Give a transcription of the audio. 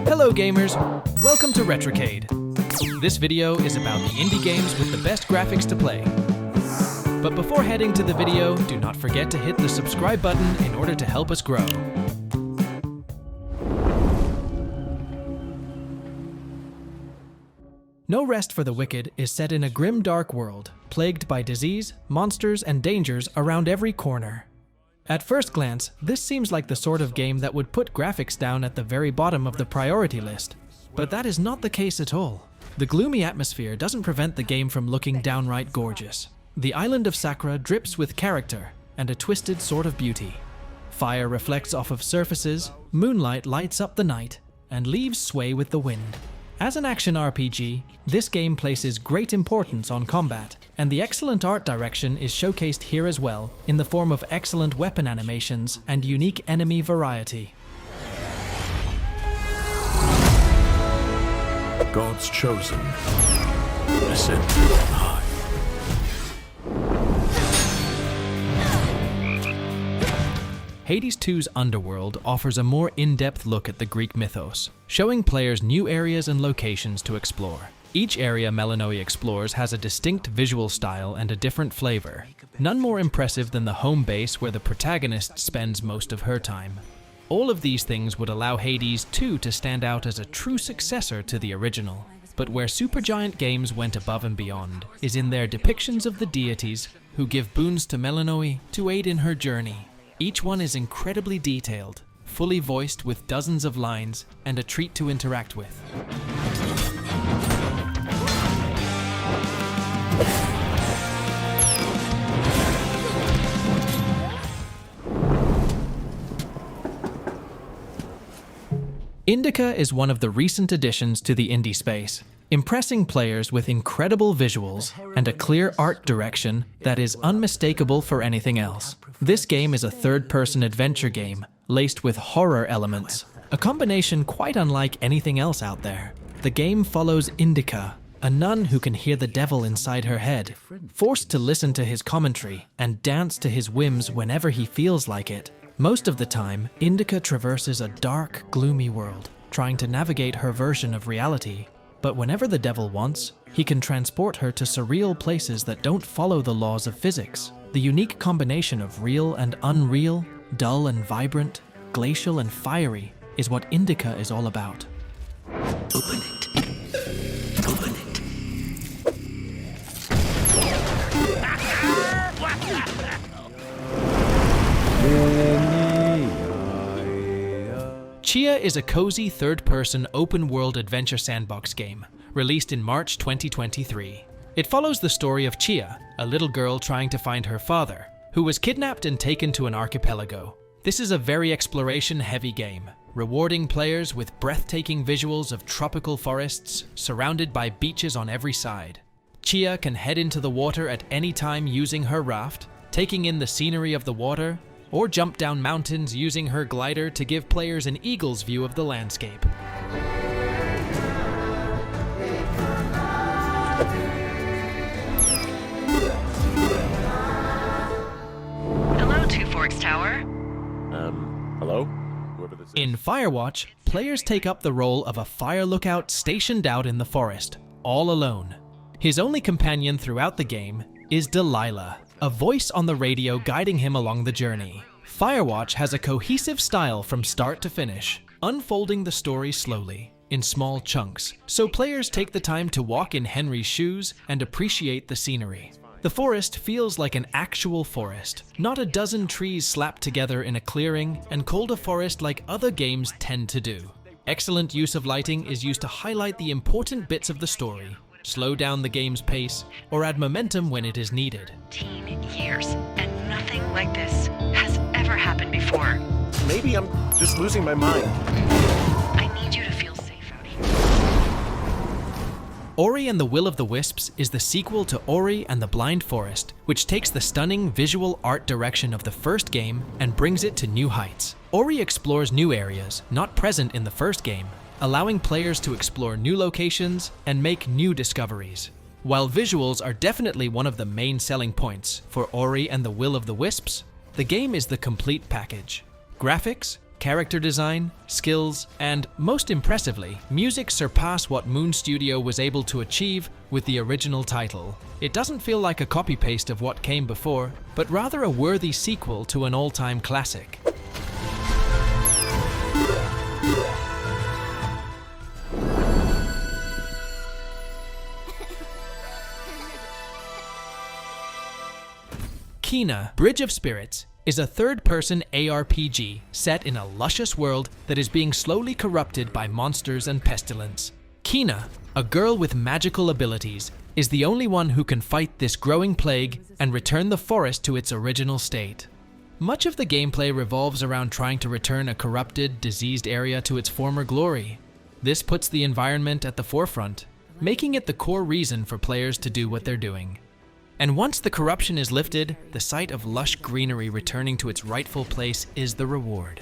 Hello gamers, welcome to RetroCade. This video is about the indie games with the best graphics to play. But before heading to the video, do not forget to hit the subscribe button in order to help us grow. No Rest for the Wicked is set in a grim dark world, plagued by disease, monsters, and dangers around every corner. At first glance, this seems like the sort of game that would put graphics down at the very bottom of the priority list. But that is not the case at all. The gloomy atmosphere doesn't prevent the game from looking downright gorgeous. The island of Sakura drips with character and a twisted sort of beauty. Fire reflects off of surfaces, moonlight lights up the night, and leaves sway with the wind. As an action RPG, this game places great importance on combat, and the excellent art direction is showcased here as well, in the form of excellent weapon animations and unique enemy variety. God's chosen. Listen high. Hades 2's Underworld offers a more in-depth look at the Greek mythos, showing players new areas and locations to explore. Each area Melanoe explores has a distinct visual style and a different flavor, none more impressive than the home base where the protagonist spends most of her time. All of these things would allow Hades 2 to stand out as a true successor to the original. But where Supergiant Games went above and beyond is in their depictions of the deities who give boons to Melanoe to aid in her journey. Each one is incredibly detailed, fully voiced with dozens of lines, and a treat to interact with. Indika is one of the recent additions to the indie space, impressing players with incredible visuals and a clear art direction that is unmistakable for anything else. This game is a third-person adventure game, laced with horror elements, a combination quite unlike anything else out there. The game follows Indika, a nun who can hear the devil inside her head, forced to listen to his commentary and dance to his whims whenever he feels like it. Most of the time, Indika traverses a dark, gloomy world, trying to navigate her version of reality. But whenever the devil wants, he can transport her to surreal places that don't follow the laws of physics. The unique combination of real and unreal, dull and vibrant, glacial and fiery, is what Indika is all about. Open it. Open it. Tchia is a cozy third-person open-world adventure sandbox game, released in March 2023. It follows the story of Tchia, a little girl trying to find her father, who was kidnapped and taken to an archipelago. This is a very exploration-heavy game, rewarding players with breathtaking visuals of tropical forests surrounded by beaches on every side. Tchia can head into the water at any time using her raft, taking in the scenery of the water, or jump down mountains using her glider to give players an eagle's view of the landscape. Hello, Two Forks Tower. Hello? Whoever this is. In Firewatch, players take up the role of a fire lookout stationed out in the forest, all alone. His only companion throughout the game is Delilah, a voice on the radio guiding him along the journey. Firewatch has a cohesive style from start to finish, unfolding the story slowly, in small chunks, so players take the time to walk in Henry's shoes and appreciate the scenery. The forest feels like an actual forest, not a dozen trees slapped together in a clearing and called a forest like other games tend to do. Excellent use of lighting is used to highlight the important bits of the story, slow down the game's pace, or add momentum when it is needed. 15 years, and nothing like this has ever happened before. Maybe I'm just losing my mind. I need you to feel safe out here. Ori and the Will of the Wisps is the sequel to Ori and the Blind Forest, which takes the stunning visual art direction of the first game and brings it to new heights. Ori explores new areas, not present in the first game, allowing players to explore new locations and make new discoveries. While visuals are definitely one of the main selling points for Ori and the Will of the Wisps, the game is the complete package. Graphics, Character design, skills, and, most impressively, music surpass what Moon Studio was able to achieve with the original title. It doesn't feel like a copy-paste of what came before, but rather a worthy sequel to an all-time classic. Kena, Bridge of Spirits, is a third-person ARPG set in a luscious world that is being slowly corrupted by monsters and pestilence. Kena, a girl with magical abilities, is the only one who can fight this growing plague and return the forest to its original state. Much of the gameplay revolves around trying to return a corrupted, diseased area to its former glory. This puts the environment at the forefront, making it the core reason for players to do what they're doing. And once the corruption is lifted, the sight of lush greenery returning to its rightful place is the reward.